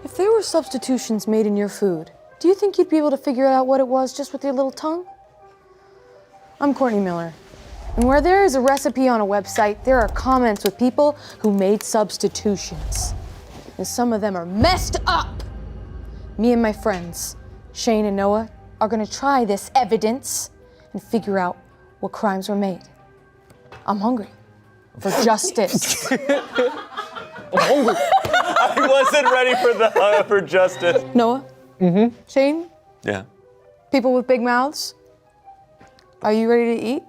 If there were substitutions made in your food, do you think you'd be able to figure out what it was just with your little tongue? I'm Courtney Miller, and where there is a recipe on a website, there are comments with people who made substitutions. And some of them are messed up. Me and my friends, Shane and Noah, are gonna try this evidence and figure out what crimes were made. I'm hungry for justice. I wasn't ready for justice. Noah? Mm-hmm. Shane? Yeah. People with big mouths? Are you ready to eat?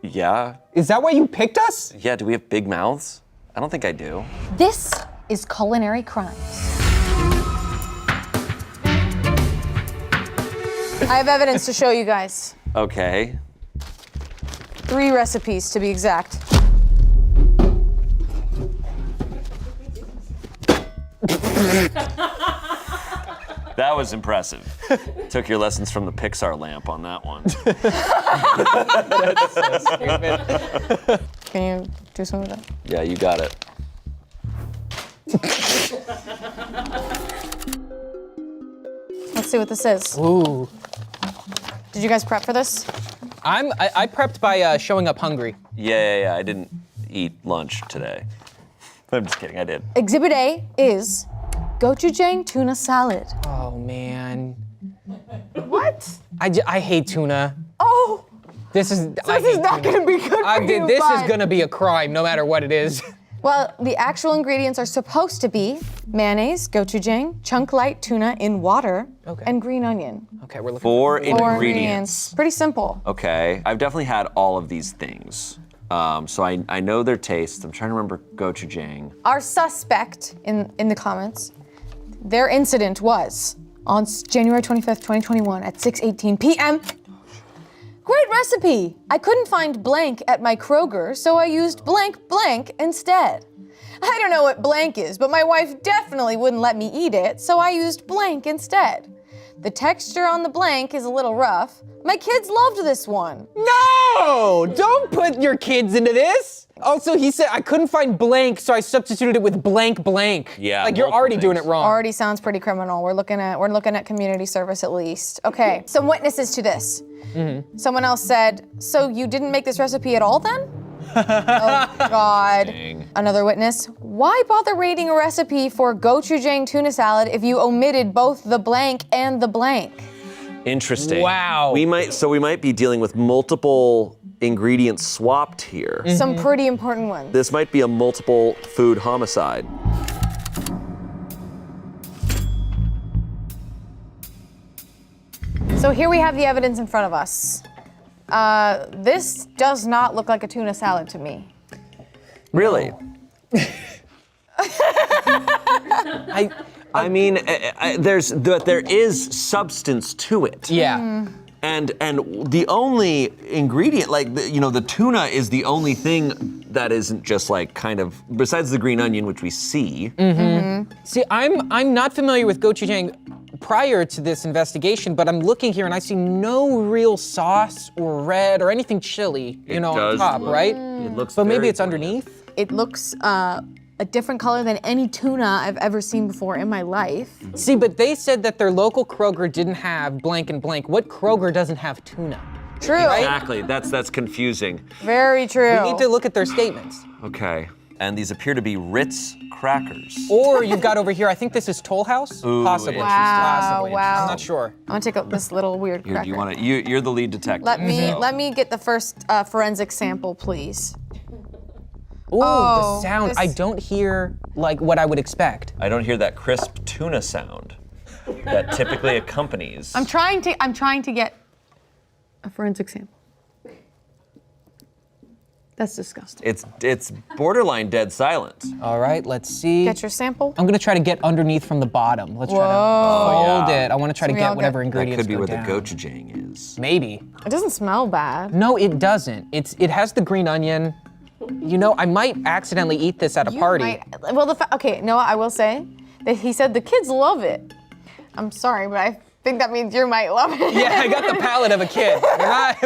Yeah. Is that why you picked us? Yeah, do we have big mouths? I don't think I do. This is Culinary Crimes. I have evidence to show you guys. Okay. 3 recipes to be exact. That was impressive. Took your lessons from the Pixar lamp on that one. That's so stupid. Can you do some of that? Yeah, you got it. Let's see what this is. Ooh. Did you guys prep for this? I prepped by showing up hungry. Yeah. I didn't eat lunch today. I'm just kidding, I did. Exhibit A is gochujang tuna salad. Oh man. What? I hate tuna. Oh, This is this is not gonna be good for you, This is bud. gonna be a crime, no matter what it is. Well, the actual ingredients are supposed to be mayonnaise, gochujang, chunk light tuna in water, Okay. and green onion. Okay, we're looking. 4 4 ingredients. Pretty simple. Okay, I've definitely had all of these things. So I know their taste. I'm trying to remember gochujang. Our suspect in the comments, their incident was on January 25th, 2021 at 6:18 p.m. Great recipe! I couldn't find blank at my Kroger, so I used blank instead. I don't know what blank is, but my wife definitely wouldn't let me eat it, so I used blank instead. The texture on the blank is a little rough. My kids loved this one. No! Don't put your kids into this! Also, he said I couldn't find blank, so I substituted it with blank. Yeah, Like you're multiple already doing things. it wrong. Already sounds pretty criminal. We're looking at community service at least. Okay, some witnesses to this. Mm-hmm. Someone else said, so you didn't make this recipe at all then? Oh God. Dang. Another witness, why bother rating a recipe for gochujang tuna salad if you omitted both the blank and the blank? Interesting. Wow. We might be dealing with multiple ingredients swapped here. Some pretty important ones. This might be a multiple food homicide. So here we have the evidence in front of us. This does not look like a tuna salad to me. Really? I mean, there is substance to it. Yeah. And the only ingredient, the tuna is the only thing that isn't just like kind of, besides the green onion, which we see. See, I'm not familiar with gochujang prior to this investigation, but I'm looking here and I see no real sauce or red or anything chili, on top, right? It looks But maybe very it's bland. underneath. It looks a different color than any tuna I've ever seen before in my life. See, but they said that their local Kroger didn't have blank and blank. What Kroger doesn't have tuna? True. Exactly, that's confusing. Very true. We need to look at their statements. Okay. And these appear to be Ritz crackers. Or you've got over here, I think this is Toll House? Ooh, Possibly. interesting. Wow, Possibly. wow. I'm not sure. I'm gonna take this little weird Here, cracker. do you want to? You're the lead detective. Let me get the first forensic sample, please. Ooh, Oh, the sound. this- I don't hear like what I would expect. I don't hear that crisp tuna sound that typically accompanies. I'm trying to get a forensic sample. That's disgusting. It's borderline dead silent. All right, let's see. Get your sample. I'm gonna try to get underneath from the bottom. Let's try to Whoa. hold it. I want to try to we get all whatever get- That ingredients could be go where down. the gochujang is. Maybe. It doesn't smell bad. No, it doesn't. It has the green onion. I might accidentally eat this at a party. Okay, Noah, I will say that he said the kids love it. I'm sorry, but I think that means you might love it. Yeah, I got the palate of a kid.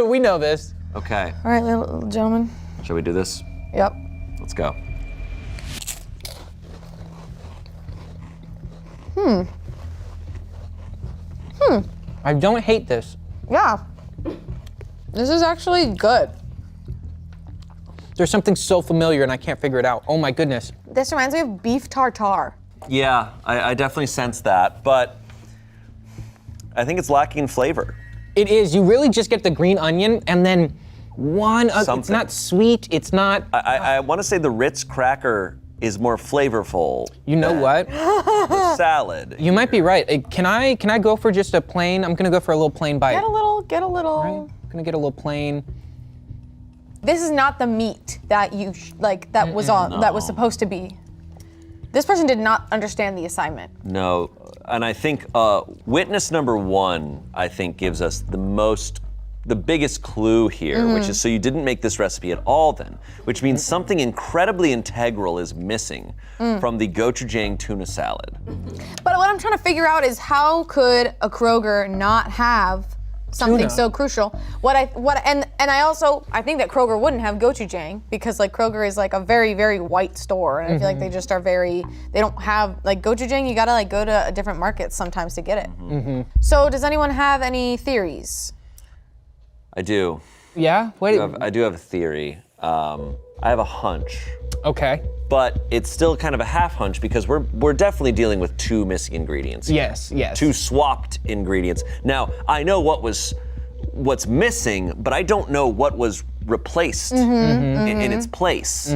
We know this. Okay. All right, little gentleman. Shall we do this? Yep. Let's go. I don't hate this. Yeah. This is actually good. There's something so familiar and I can't figure it out. Oh my goodness. This reminds me of beef tartare. Yeah, I definitely sense that, but I think it's lacking in flavor. It is. You really just get the green onion and then it's Something. not sweet. It's not. I want to say the Ritz cracker is more flavorful. You know what? The salad. You might be right. Can I go for just a plain? I'm gonna go for a little plain bite. Get a little. Right? I'm gonna get a little plain. This is not the meat that you that was supposed to be. This person did not understand the assignment. No, and I think witness number 1, I think, gives us the biggest clue here, which is so you didn't make this recipe at all then, which means something incredibly integral is missing from the gochujang tuna salad. But what I'm trying to figure out is how could a Kroger not have something Tuna. so crucial? I think that Kroger wouldn't have gochujang because like Kroger is like a very, very white store, and I feel like they just are they don't have like gochujang. You gotta like go to a different market sometimes to get it. So does anyone have any theories? I do. Yeah. I do have a theory. I have a hunch, Okay. but it's still kind of a half hunch because we're definitely dealing with 2 missing ingredients. Yes. 2 swapped ingredients. Now, I know what's missing, but I don't know what was replaced in its place.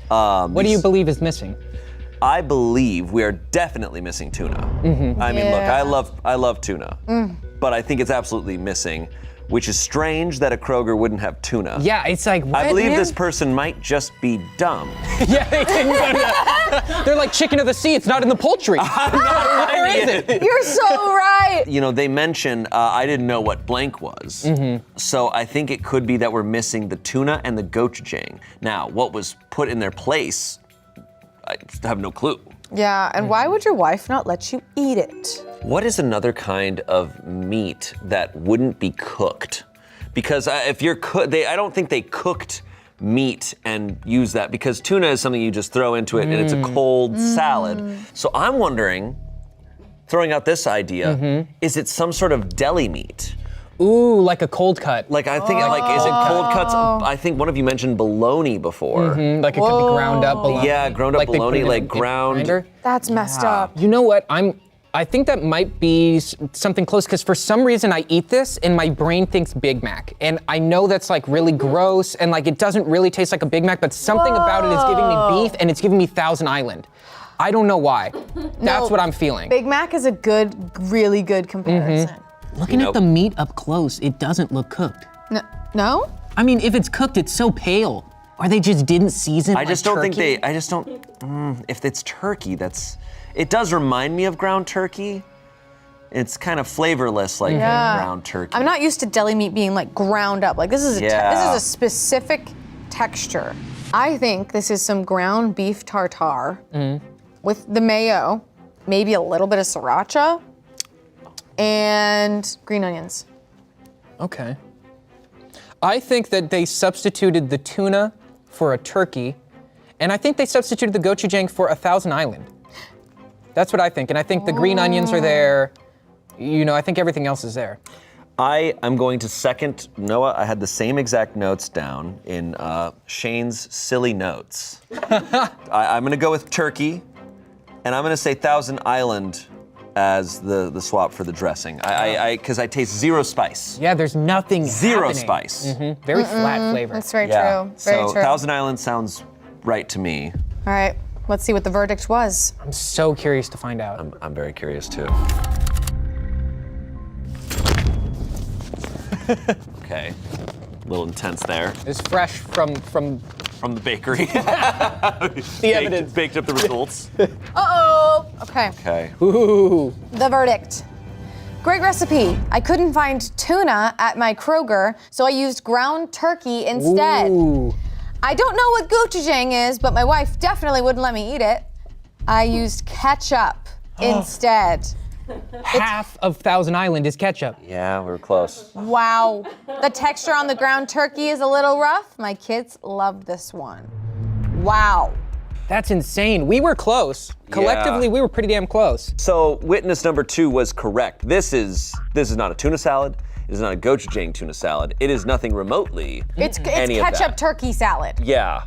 What do you believe is missing? I believe we are definitely missing tuna. I mean, look, I love tuna, but I think it's absolutely missing, which is strange that a Kroger wouldn't have tuna. Yeah, it's like, what, I believe man? this person might just be dumb. Yeah, they didn't go to that. They're like chicken of the sea. It's not in the poultry. Where is it? You're so right. You know, they mentioned, I didn't know what blank was. So I think it could be that we're missing the tuna and the gochujang. Now, what was put in their place, I have no clue. Yeah, and why would your wife not let you eat it? What is another kind of meat that wouldn't be cooked? Because if you're I don't think they cooked meat and use that, because tuna is something you just throw into it and it's a cold salad. So I'm wondering, throwing out this idea, is it some sort of deli meat? Ooh, like a cold cut. Like I think, like, is it cold cuts? I think one of you mentioned bologna before. Like it could be ground up bologna. Yeah, ground up Like they put bologna, it in like a ground. grinder. That's messed up. You know what? I think that might be something close, because for some reason I eat this and my brain thinks Big Mac. And I know that's like really gross and like it doesn't really taste like a Big Mac, but something about it is giving me beef and it's giving me Thousand Island. I don't know why. That's what I'm feeling. Big Mac is a really good comparison. Looking at the meat up close, it doesn't look cooked. No? I mean, if it's cooked, it's so pale. Or they just didn't season I just like don't think turkey. I just don't, if it's turkey, it does remind me of ground turkey. It's kind of flavorless like ground turkey. I'm not used to deli meat being like ground up. Like this is Yeah. this is a specific texture. I think this is some ground beef tartare with the mayo, maybe a little bit of sriracha, and green onions. Okay. I think that they substituted the tuna for a turkey, and I think they substituted the gochujang for a Thousand Island. That's what I think, and I think the green onions are there. You know, I think everything else is there. I am going to second Noah. I had the same exact notes down in Shane's silly notes. I'm going to go with turkey, and I'm going to say Thousand Island as the swap for the dressing. Because I taste zero spice. Yeah, there's nothing Zero happening. spice. Very flat flavor. That's very Yeah. true. Very So true. Thousand Island sounds right to me. All right, let's see what the verdict was. I'm so curious to find out. I'm very curious too. Okay, a little intense there. It's fresh from From the bakery. the evidence. Baked up the results. Uh-oh. Okay, Okay. Ooh. the verdict. Great recipe. I couldn't find tuna at my Kroger, so I used ground turkey instead. Ooh. I don't know what gochujang is, but my wife definitely wouldn't let me eat it. I used ketchup instead. Half of Thousand Island is ketchup. Yeah, we were close. Wow. The texture on the ground turkey is a little rough. My kids love this one. Wow. That's insane. We were close. Collectively, we were pretty damn close. So witness number 2 was correct. This is not a tuna salad. It is not a gochujang tuna salad. It is nothing remotely It's any of ketchup that. turkey salad. Yeah.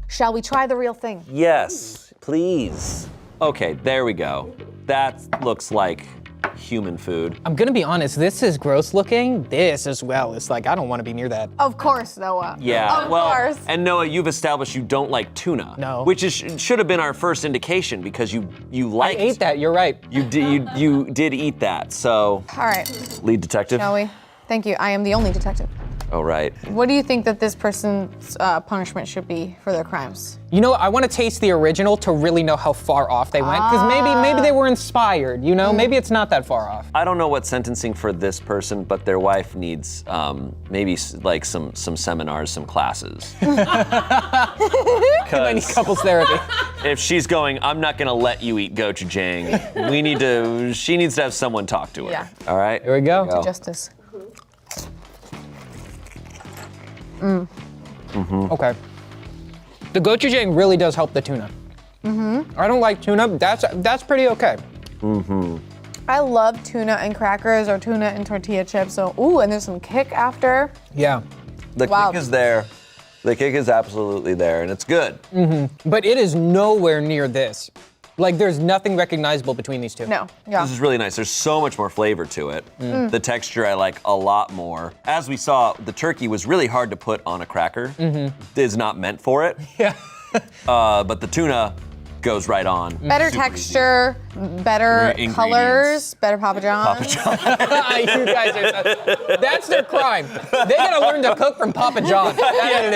Shall we try the real thing? Yes, please. Okay, there we go. That looks like human food. I'm gonna be honest, this is gross looking. This as well is like, I don't want to be near that. Of course, Noah. Yeah, Of well, course. and Noah, you've established you don't like tuna. No. Which should have been our first indication because you I liked. ate that, you're right. You did eat that. So, All right, lead detective. shall we? Thank you. I am the only detective. All right. What do you think that this person's punishment should be for their crimes? You know, I want to taste the original to really know how far off they went, because maybe they were inspired, you know? Maybe it's not that far off. I don't know what sentencing for this person, but their wife needs maybe like some seminars, some classes. I need couples therapy. If she's going, I'm not gonna let you eat gochujang. She needs to have someone talk to her. Yeah. All right. Here we go. Justice. Okay. The gochujang really does help the tuna. I don't like tuna. That's pretty okay. I love tuna and crackers or tuna and tortilla chips. So, ooh, and there's some kick after. Yeah. The Wow. kick is there. The kick is absolutely there, and it's good. But it is nowhere near this. Like, there's nothing recognizable between these two. No, yeah. This is really nice. There's so much more flavor to it. The texture I like a lot more. As we saw, the turkey was really hard to put on a cracker. It is not meant for it. Yeah. But the tuna goes right on. Better Super texture, better Ingredients. colors, better Papa John's. You guys are that's their crime. They gotta learn to cook from Papa John. That's what it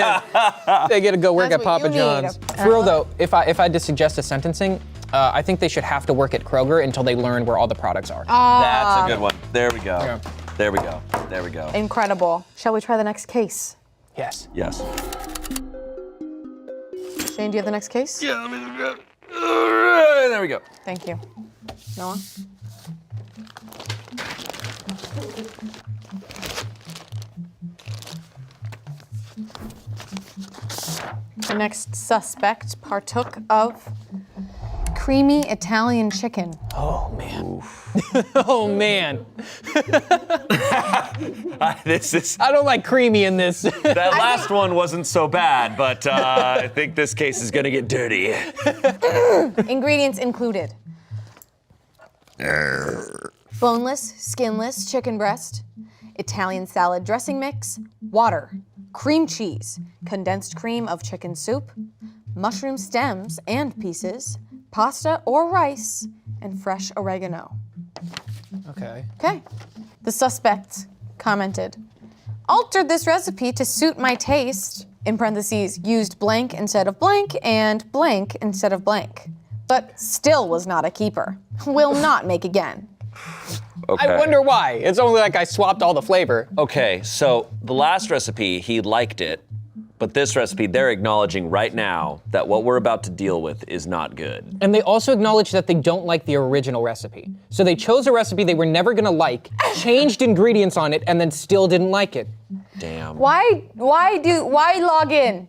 is. They gotta go work That's at what Papa you John's. need. For real though, if I had to suggest a sentencing, I think they should have to work at Kroger until they learn where all the products are. That's a good one. There we go. Yeah. There we go. There we go. Incredible. Shall we try the next case? Yes. Yes. Shane, do you have the next case? Yeah, let me grab. There we go. Thank you. Noah? The next suspect partook of creamy Italian chicken. Oh man. Oh man. This is I don't like creamy in this. that last one wasn't so bad, but I think this case is gonna get dirty. Ingredients included: boneless, skinless chicken breast, Italian salad dressing mix, water, cream cheese, condensed cream of chicken soup, mushroom stems and pieces, pasta or rice, and fresh oregano. Okay. Okay. The suspect commented, altered this recipe to suit my taste, in parentheses, used blank instead of blank and blank instead of blank, but still was not a keeper. Will not make again. Okay. I wonder why. It's only like I swapped all the flavor. Okay, so the last recipe, he liked it, but this recipe, they're acknowledging right now that what we're about to deal with is not good. And they also acknowledge that they don't like the original recipe. So they chose a recipe they were never gonna like, changed ingredients on it, and then still didn't like it. Damn. Why log in?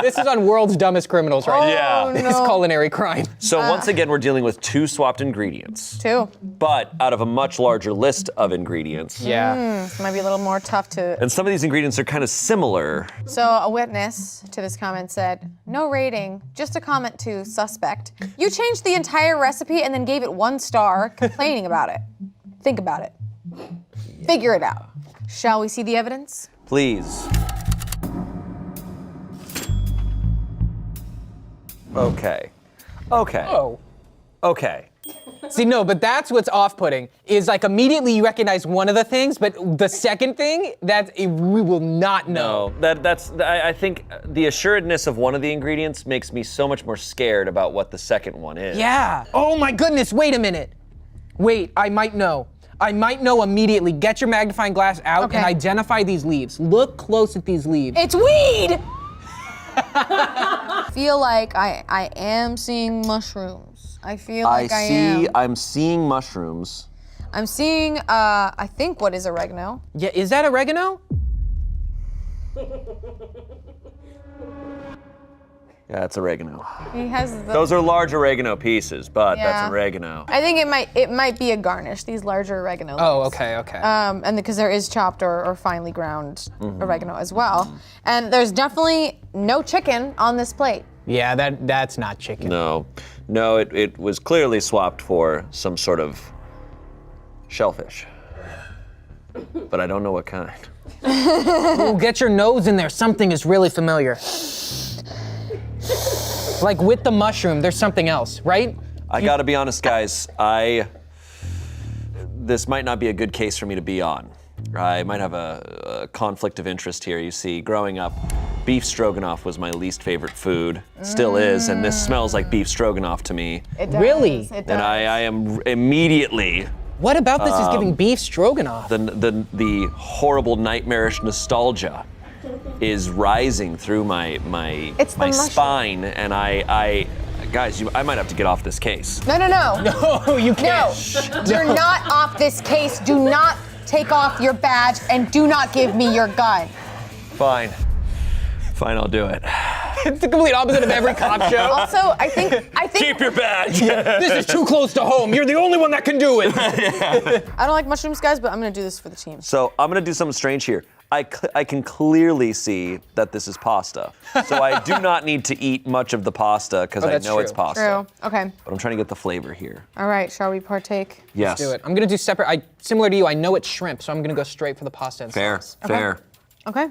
This is on World's Dumbest Criminals right now. Yeah. Oh, This no. culinary crime. So once again, we're dealing with 2 swapped ingredients, Two. but out of a much larger list of ingredients. Yeah. Might be a little more tough to. And some of these ingredients are kind of similar. So a witness to this comment said, no rating, just a comment to suspect. You changed the entire recipe and then gave it 1 star, complaining about it. Think about it. Figure it out. Shall we see the evidence? Please. Okay. Okay. Oh. Okay. See, no, but that's what's off-putting, is like immediately you recognize one of the things, but the second thing, we will not know. No, I think the assuredness of one of the ingredients makes me so much more scared about what the second one is. Yeah. Oh my goodness, wait a minute. Wait, I might know. I might know immediately. Get your magnifying glass out Okay. and identify these leaves. Look close at these leaves. It's weed! I feel like I am seeing mushrooms. I feel like I am. I'm seeing mushrooms. I'm seeing, I think what is oregano. Yeah, is that oregano? Yeah, it's oregano. He has the. Those are large oregano pieces, but Yeah. that's oregano. I think it might be a garnish. These larger oregano. Oh, leaves. okay. And because there is chopped or finely ground oregano as well, and there's definitely no chicken on this plate. Yeah, that's not chicken. No, it was clearly swapped for some sort of shellfish. But I don't know what kind. Ooh, get your nose in there. Something is really familiar. Like with the mushroom, there's something else, right? I gotta be honest, guys. This might not be a good case for me to be on. I might have a conflict of interest here. You see, growing up, beef stroganoff was my least favorite food. Still is, and this smells like beef stroganoff to me. It does. Really? It does. And I am immediately What about this is giving beef stroganoff? the horrible nightmarish nostalgia is rising through my It's the mushroom. spine, and I guys, I might have to get off this case. No. Oh, you No, can't. you're not off this case. Do not take off your badge and do not give me your gun. Fine, I'll do it. It's the complete opposite of every cop show. Also, I think Keep your badge. This is too close to home. You're the only one that can do it. I don't like mushrooms, guys, but I'm gonna do this for the team. So I'm gonna do something strange here. I can clearly see that this is pasta. So I do not need to eat much of the pasta because I that's know it's true. pasta. True. Okay. But I'm trying to get the flavor here. All right. Shall we partake? Yes. Do it. I'm gonna do separate. Similar to you, I know it's shrimp, so I'm gonna go straight for the pasta and Fair, sauce. fair. Okay.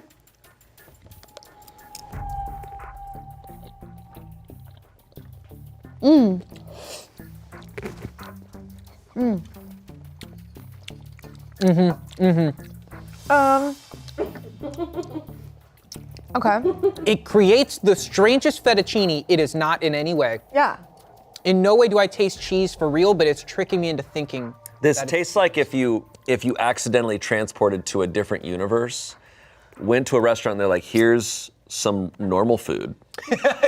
Okay. It creates the strangest fettuccine. It is not in any way. Yeah. In no way do I taste cheese for real, but it's tricking me into thinking. This tastes like if you accidentally transported to a different universe, went to a restaurant and they're like, here's some normal food.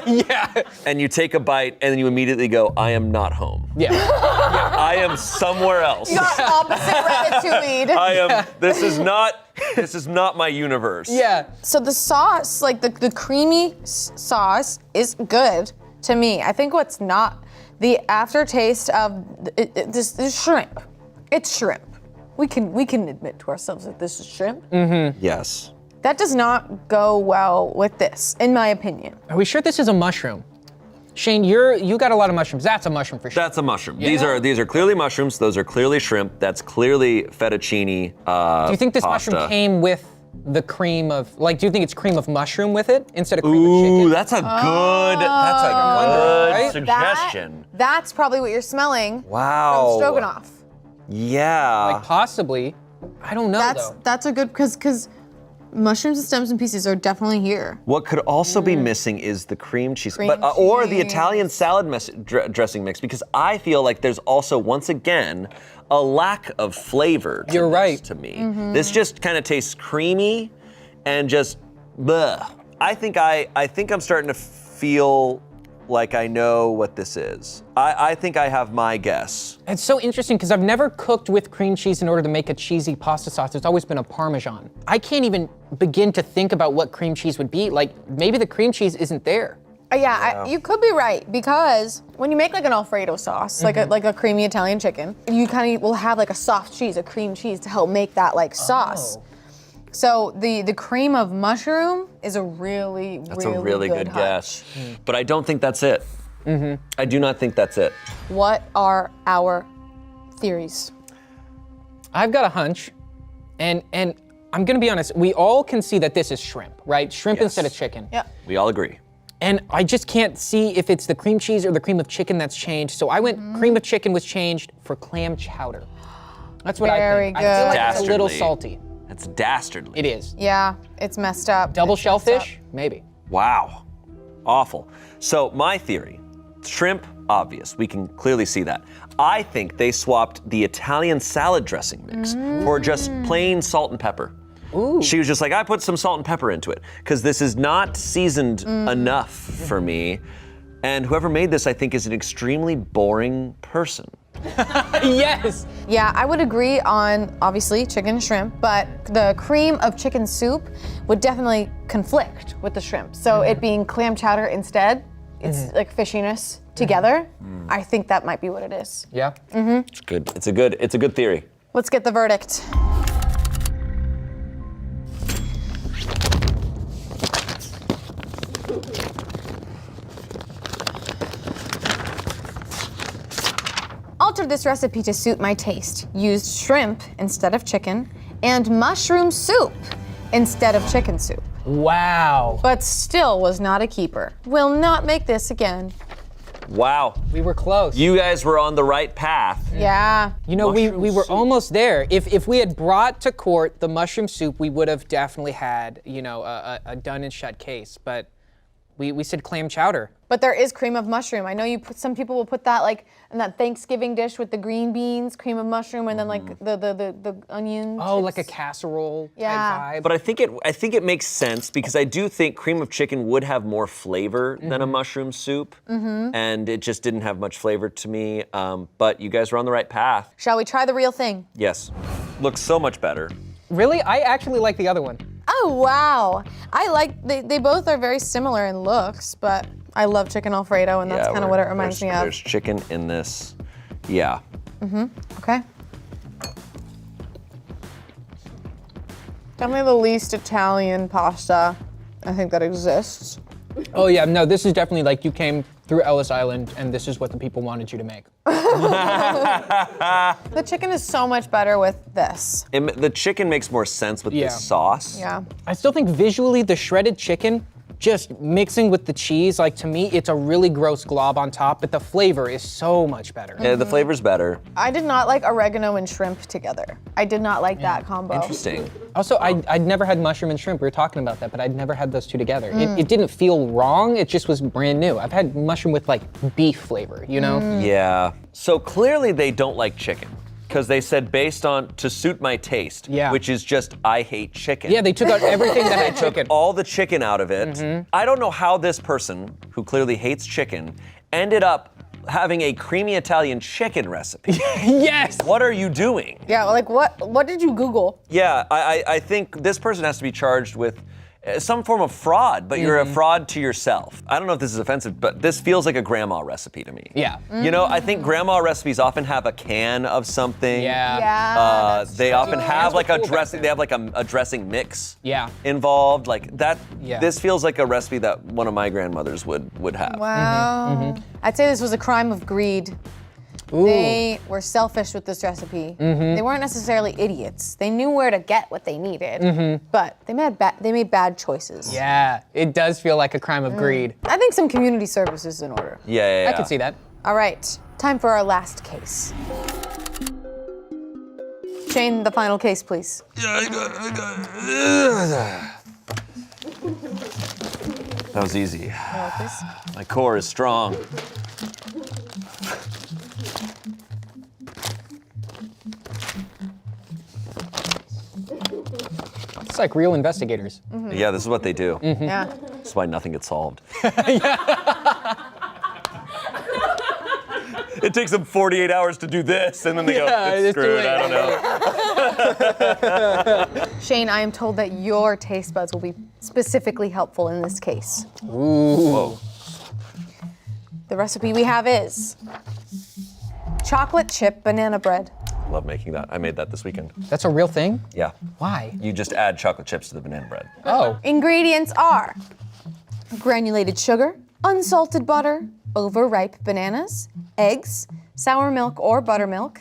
Yeah. And you take a bite and then you immediately go, I am not home. Yeah. I am somewhere else. Got opposite ratatouille. I am, this is not my universe. Yeah. So the sauce, like the creamy sauce, is good to me. I think what's not the aftertaste of this is shrimp. It's shrimp. We can admit to ourselves that this is shrimp. Yes. That does not go well with this, in my opinion. Are we sure this is a mushroom? Shane, you got a lot of mushrooms. That's a mushroom for sure. That's a mushroom. Yeah. These are clearly mushrooms. Those are clearly shrimp. That's clearly fettuccine. Do you think this pasta. mushroom came with the cream of, like, do you think it's cream of mushroom with it instead of cream of Ooh, chicken? that's a good. That's a good Right? suggestion. That's probably what you're smelling Wow. from stroganoff. Yeah. Like, possibly. I don't know, though. That's a good because mushrooms and stems and pieces are definitely here. What could also be missing is the cream cheese, Cream or the cheese. Italian salad dressing mix, because I feel like there's also, once again, a lack of flavor. You're right. To me, this just kind of tastes creamy, and just bleh. I think I'm starting to feel like I know what this is. I think I have my guess. It's so interesting because I've never cooked with cream cheese in order to make a cheesy pasta sauce. It's always been a Parmesan. I can't even begin to think about what cream cheese would be. Like, maybe the cream cheese isn't there. You could be right because when you make like an Alfredo sauce, like a creamy Italian chicken, you kind of will have like a soft cheese, a cream cheese to help make that like sauce. So the cream of mushroom is a really, That's a really good hunch. guess, but I don't think that's it. I do not think that's it. What are our theories? I've got a hunch, and I'm gonna be honest, we all can see that this is shrimp, right? Shrimp Yes. instead of chicken. Yeah. We all agree. And I just can't see if it's the cream cheese or the cream of chicken that's changed. So I went cream of chicken was changed for clam chowder. That's what Very I think. I feel like it's a little Dastardly. salty. That's dastardly. It is. Yeah, it's messed up. Double It's messed shellfish? Maybe. Wow. Awful. So my theory, shrimp, obvious. We can clearly see that. I think they swapped the Italian salad dressing mix for just plain salt and pepper. Ooh. She was just like, I put some salt and pepper into it because this is not seasoned enough for me. And whoever made this, I think, is an extremely boring person. Yes. Yeah, I would agree on obviously chicken and shrimp, but the cream of chicken soup would definitely conflict with the shrimp. So it being clam chowder instead it's like fishiness together. I think that might be what it is. Yeah. It's good. It's a good theory. Let's get the verdict. Altered this recipe to suit my taste. Used shrimp instead of chicken, and mushroom soup instead of chicken soup. Wow. But still was not a keeper. Will not make this again. Wow. We were close. You guys were on the right path. Yeah. You know, we Mushroom were soup. almost there. If we had brought to court the mushroom soup, we would have definitely had, you know, a done and shut case. But we said clam chowder. But there is cream of mushroom. I know some people will put that like in that Thanksgiving dish with the green beans, cream of mushroom, and then like the onion. Oh, chips. like a casserole Yeah. type vibe. But I think it makes sense because I do think cream of chicken would have more flavor than a mushroom soup, and it just didn't have much flavor to me. But you guys were on the right path. Shall we try the real thing? Yes, looks so much better. Really? I actually like the other one. Oh wow! They both are very similar in looks, but I love chicken Alfredo, and that's kind of what it reminds me of. There's chicken in this. Yeah. Okay. Definitely the least Italian pasta I think that exists. Oh yeah, no, this is definitely like you came through Ellis Island and this is what the people wanted you to make. The chicken is so much better with this. The chicken makes more sense with Yeah. this sauce. Yeah. I still think visually the shredded chicken, just mixing with the cheese, like to me, it's a really gross glob on top, but the flavor is so much better. Yeah, the flavor's better. I did not like oregano and shrimp together. I did not like that combo. Interesting. Also, I'd never had mushroom and shrimp. We were talking about that, but I'd never had those two together. It didn't feel wrong. It just was brand new. I've had mushroom with like beef flavor, you know? Yeah. So clearly they don't like chicken because they said based on to suit my taste, Yeah. which is just I hate chicken. Yeah, they took out everything that had chicken. All the chicken out of it. I don't know how this person who clearly hates chicken ended up having a creamy Italian chicken recipe. Yes! What are you doing? Yeah, like what did you Google? Yeah, I think this person has to be charged with some form of fraud, but you're a fraud to yourself. I don't know if this is offensive, but this feels like a grandma recipe to me. Yeah. You know, I think grandma recipes often have a can of something. Yeah. Yeah. They often have like a cool back dressing. then. They have like a dressing mix. Yeah. Involved like that. Yeah. This feels like a recipe that one of my grandmothers would have. Wow. I'd say this was a crime of greed. Ooh. They were selfish with this recipe. They weren't necessarily idiots. They knew where to get what they needed, but they made bad choices. Yeah, it does feel like a crime of greed. I think some community service is in order. Yeah. I can see that. All right, time for our last case. Shane, the final case, please. That was easy. Please. My core is strong. It's like real investigators. Yeah, this is what they do. Yeah. That's why nothing gets solved. It takes them 48 hours to do this, and then they Yeah, go, it's it's too screwed, late. I don't know. Shane, I am told that your taste buds will be specifically helpful in this case. Whoa. The recipe we have is chocolate chip banana bread. Love making that. I made that this weekend. That's a real thing? Yeah. Why? You just add chocolate chips to the banana bread. Oh. Ingredients are granulated sugar, unsalted butter, overripe bananas, eggs, sour milk or buttermilk,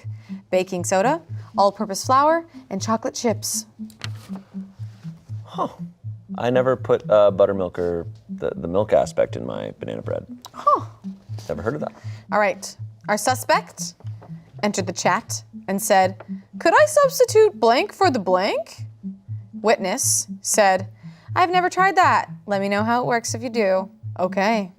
baking soda, all-purpose flour, and chocolate chips. I never put buttermilk or the milk aspect in my banana bread. Never heard of that. All right, our suspect entered the chat and said, "Could I substitute blank for the blank?" Witness said, "I've never tried that. Let me know how it works if you do." Okay.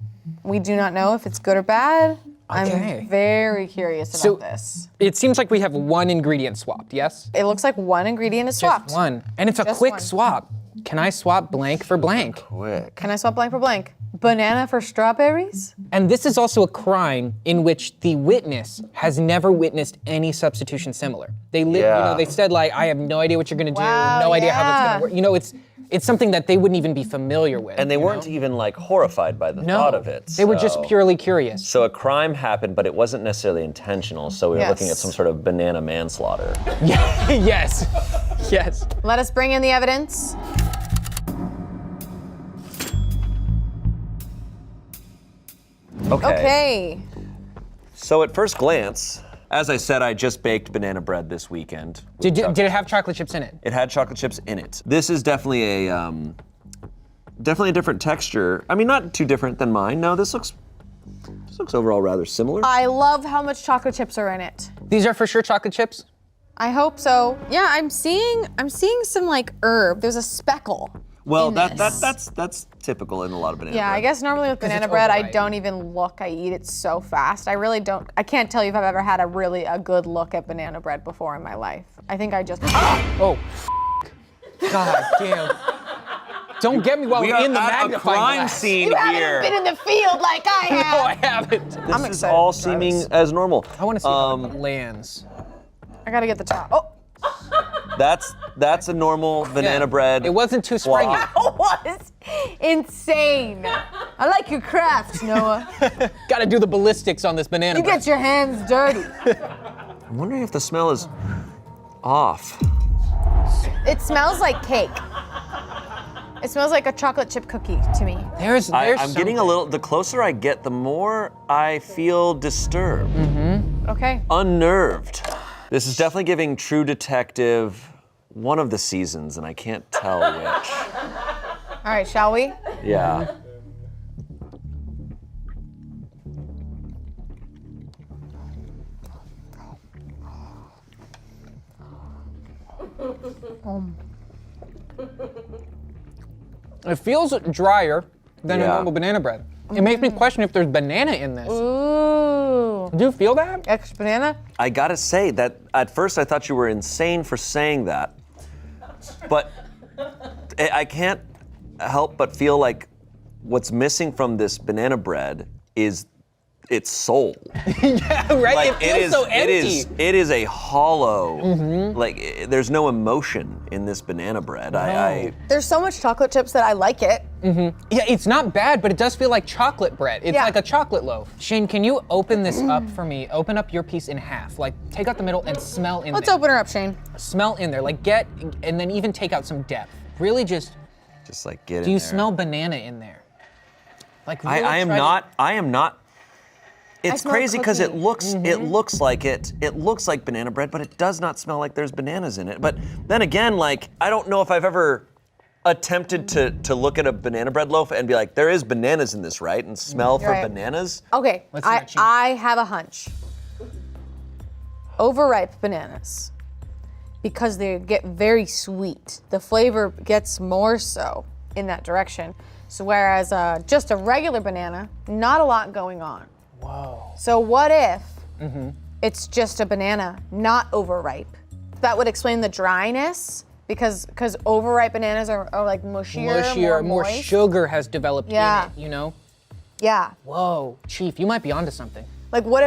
We do not know if it's good or bad. Okay. I'm very curious about So- this. It seems like we have one ingredient swapped, yes? It looks like one ingredient is swapped. Just one. And it's a Just quick one. swap. Can I swap blank for blank? Quick. Can I swap blank for blank? Banana for strawberries? And this is also a crime in which the witness has never witnessed any substitution similar. They Yeah. they said like, I have no idea what you're gonna do, Wow, no idea how that's yeah. gonna work. You know, it's It's something that they wouldn't even be familiar with. And they you weren't know? even like horrified by the No, thought of it. they were just purely curious. So a crime happened, but it wasn't necessarily intentional. So we were looking at Yes. some sort of banana manslaughter. Yes, yes. Let us bring in the evidence. Okay. So at first glance, as I said, I just baked banana bread this weekend. Did it have chocolate chips in it? It had chocolate chips in it. This is definitely a different texture. I mean, not too different than mine. No, this looks overall rather similar. I love how much chocolate chips are in it. These are for sure chocolate chips? I hope so. Yeah, I'm seeing some like herb. There's a speckle. Well, in this. that's typical in a lot of banana Yeah, bread. I guess normally with banana it's bread, I overripe. don't even look. I eat it so fast. I can't tell you if I've ever had a good look at banana bread before in my life. I think I just. Oh, God damn. Don't get me while We we're are in the at a magnifying crime glass. scene You here. haven't been in the field like I No, have. I haven't. This I'm is excited all to try seeming this. as normal. I want to see how it lands. I gotta get the top. Oh, That's a normal banana Yeah. bread. It wasn't too springy. Wow. that was insane. I like your craft, Noah. Got to do the ballistics on this banana You bread. get your hands dirty. I'm wondering if the smell is off. It smells like cake. It smells like a chocolate chip cookie to me. There's I'm getting a something. little, the closer I get, the more I feel disturbed, Okay. unnerved. This is definitely giving True Detective one of the seasons, and I can't tell which. All right, shall we? Yeah. It feels drier than a Yeah. normal banana bread. It makes me question if there's banana in this. Ooh. Do you feel that? Extra banana? I gotta say that at first I thought you were insane for saying that, but I can't help but feel like what's missing from this banana bread is its soul. Yeah, right? Like it feels so empty. it is a hollow. Like there's no emotion in this banana bread. I There's so much chocolate chips that I like it. Yeah, it's not bad, but it does feel like chocolate bread. It's Yeah. like a chocolate loaf. Shane, can you open this up for me? Open up your piece in half. Like, take out the middle and smell in Let's there. open her up, Shane. Smell in there. Like, and then even take out some depth. Really just, just like get do in you there. smell banana in there? Like, really I am try to- not. I am not. It's smell crazy because it cookie. looks like it. It looks like banana bread, but it does not smell like there's bananas in it. But then again, like I don't know if I've ever attempted to look at a banana bread loaf and be like, there is bananas in this, right? And smell for Right. bananas. Okay, Let's see that cheese. I have a hunch. Overripe bananas, because they get very sweet. The flavor gets more so in that direction. So whereas just a regular banana, not a lot going on. Whoa. So what if it's just a banana, not overripe? That would explain the dryness, because overripe bananas are like mushier, More moist. sugar has developed Yeah. in it, you know? Yeah. Whoa, Chief, you might be onto something. Like what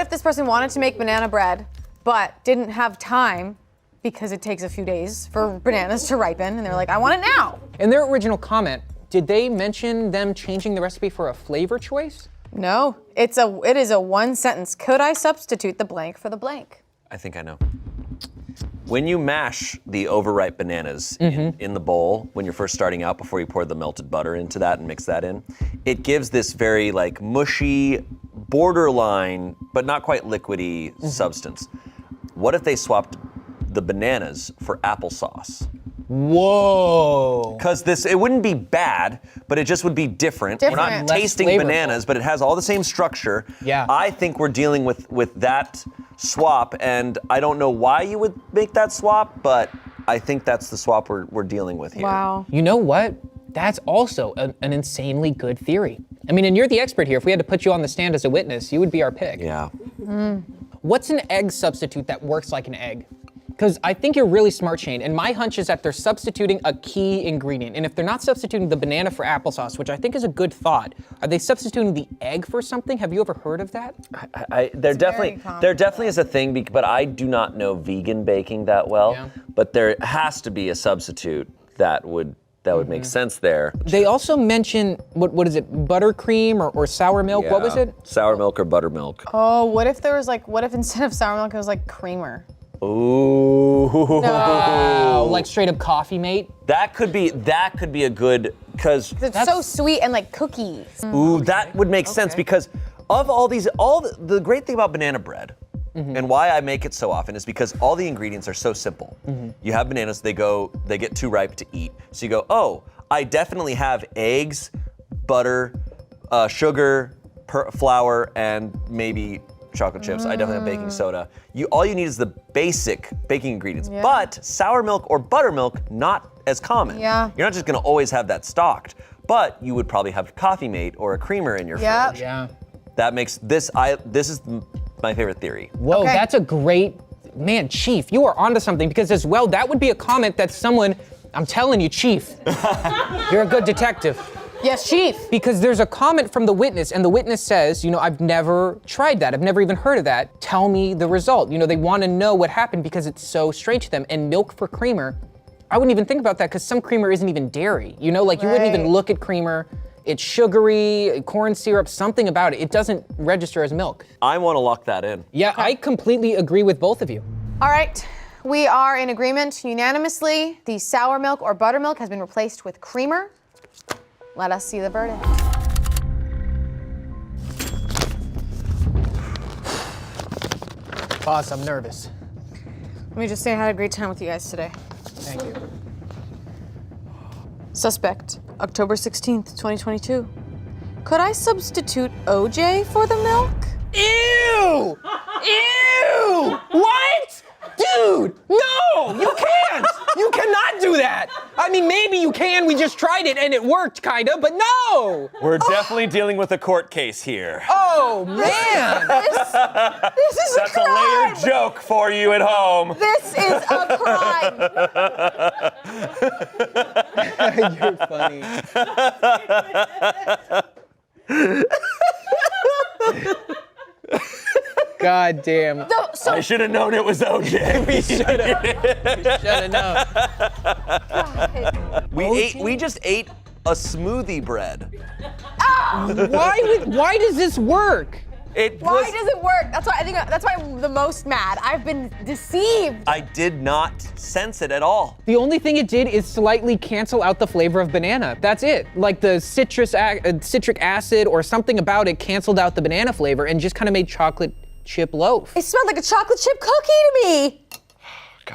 if this person wanted to make banana bread, but didn't have time because it takes a few days for bananas to ripen, and they're like, I want it now. In their original comment, did they mention them changing the recipe for a flavor choice? No, it is a one sentence. Could I substitute the blank for the blank? I think I know. When you mash the overripe bananas in the bowl, when you're first starting out, before you pour the melted butter into that and mix that in, it gives this very like mushy, borderline, but not quite liquidy substance. What if they swapped the bananas for applesauce? Whoa. Because it wouldn't be bad, but it just would be different. We're not Different. Less tasting flavorful. bananas, but it has all the same structure. Yeah. I think we're dealing with that swap, and I don't know why you would make that swap, but I think that's the swap we're dealing with here. Wow. You know what? That's also an insanely good theory. I mean, and you're the expert here. If we had to put you on the stand as a witness, you would be our pick. Yeah. What's an egg substitute that works like an egg? Because I think you're really smart, Shane, and my hunch is that they're substituting a key ingredient. And if they're not substituting the banana for applesauce, which I think is a good thought, are they substituting the egg for something? Have you ever heard of that? There very common. definitely is a thing, but I do not know vegan baking that well. Yeah. But there has to be a substitute that would that would make sense there. They also mention, what is it, buttercream or sour milk? What was Yeah. it? Sour milk or buttermilk. Oh, what if instead of sour milk, it was like creamer? Ooh. Oh, like straight up coffee mate? That could be a good, because It's so sweet and like cookies. ooh, that would make sense because of the great thing about banana bread and why I make it so often is because all the ingredients are so simple. You have bananas, they get too ripe to eat. So you go, oh, I definitely have eggs, butter, sugar, flour, and maybe chocolate chips. I definitely have baking soda. All you need is the basic baking ingredients. Yeah. But sour milk or buttermilk, not as common. Yeah. You're not just gonna always have that stocked, but you would probably have Coffee Mate or a creamer in your Yep. fridge. Yeah. That makes this is my favorite theory. Whoa, Okay. that's a great, man, Chief, you are onto something because as well, that would be a comment that someone, I'm telling you, Chief, you're a good detective. Yes, Chief. Because there's a comment from the witness, and the witness says, I've never tried that. I've never even heard of that. Tell me the result. They want to know what happened because it's so strange to them. And milk for creamer, I wouldn't even think about that because some creamer isn't even dairy. You wouldn't even Right. look at creamer. It's sugary, corn syrup, something about it. It doesn't register as milk. I want to lock that in. Yeah, I completely agree with both of you. All right, we are in agreement unanimously. The sour milk or buttermilk has been replaced with creamer. Let us see the verdict. Boss, I'm nervous. Let me just say I had a great time with you guys today. Thank you. Suspect, October 16th, 2022. Could I substitute OJ for the milk? Ew! Ew! What? Dude, no! You can't! You cannot do that! I mean, maybe you can, we just tried it and it worked, kinda, but no! We're definitely dealing with a court case here. Oh, man! This is That's a a crime! layered joke for you at home. This is a crime! You're funny. God damn. I should have known it was OJ. We should have known. We just ate a smoothie bread. Why does this work? Why does it work? That's why I'm the most mad. I've been deceived. I did not sense it at all. The only thing it did is slightly cancel out the flavor of banana. That's it. Like the citric acid or something about it canceled out the banana flavor and just kind of made chocolate chip loaf. It smelled like a chocolate chip cookie to me.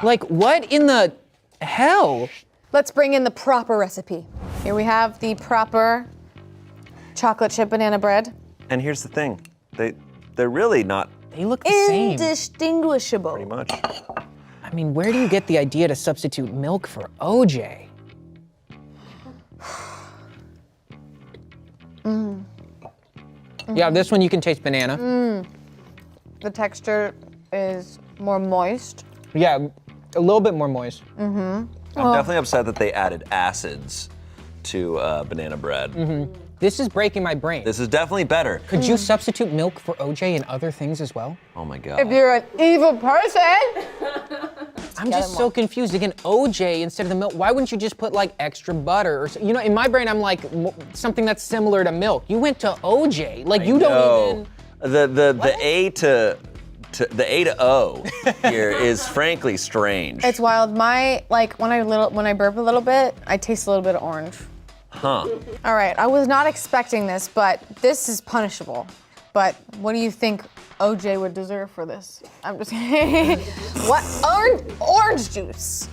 Like what in the hell? Let's bring in the proper recipe. Here we have the proper chocolate chip banana bread. And here's the thing. They're really not They look the same. Indistinguishable. pretty much. I mean, where do you get the idea to substitute milk for OJ? Yeah, this one you can taste banana. The texture is more moist. Yeah, a little bit more moist. I'm definitely upset that they added acids to banana bread. This is breaking my brain. This is definitely better. Could you substitute milk for OJ and other things as well? Oh my God. If you're an evil person. I'm just so confused. Again, OJ instead of the milk. Why wouldn't you just put like extra butter or in my brain I'm like something that's similar to milk. You went to OJ. Like you don't even. The A to O here is frankly strange. It's wild. When I burp a little bit, I taste a little bit of orange. Huh. All right, I was not expecting this, but this is punishable. But what do you think OJ would deserve for this? I'm just kidding. What? Orange juice.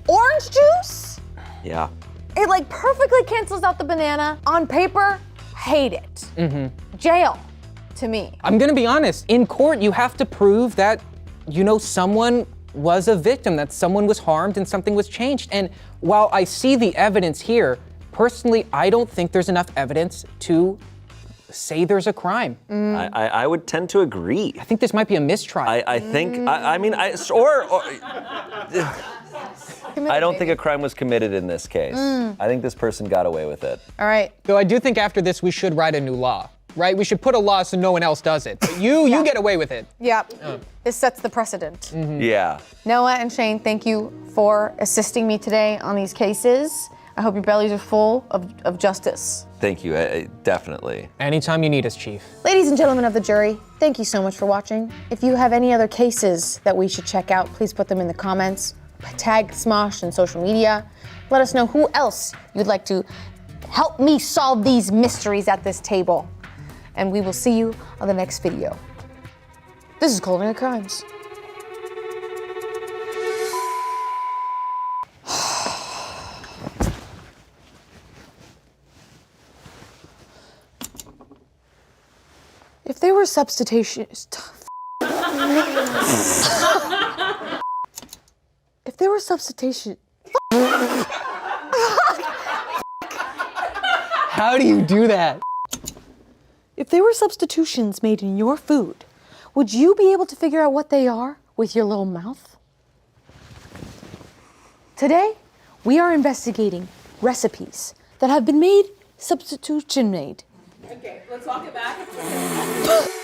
Orange juice? Yeah. It like perfectly cancels out the banana. On paper, hate it. Jail, to me. I'm gonna be honest. In court, you have to prove that someone was a victim, that someone was harmed and something was changed. And while I see the evidence here, personally, I don't think there's enough evidence to say there's a crime. I would tend to agree. I think this might be a mistrial. I think, I don't think a crime was committed in this case. I think this person got away with it. All right. Though I do think after this, we should write a new law, right? We should put a law so no one else does it. But you get away with it. Yep. This sets the precedent. Yeah. Noah and Shane, thank you for assisting me today on these cases. I hope your bellies are full of justice. Thank you, definitely. Anytime you need us, Chief. Ladies and gentlemen of the jury, thank you so much for watching. If you have any other cases that we should check out, please put them in the comments. Tag Smosh on social media. Let us know who else you'd like to help me solve these mysteries at this table. And we will see you on the next video. This is Culinary Crimes. If there were substitutions, if there were substitution, How do you do that? if there were substitutions made in your food, would you be able to figure out what they are with your little mouth? Today, we are investigating recipes that have been made, substitution made. Okay, let's walk it back.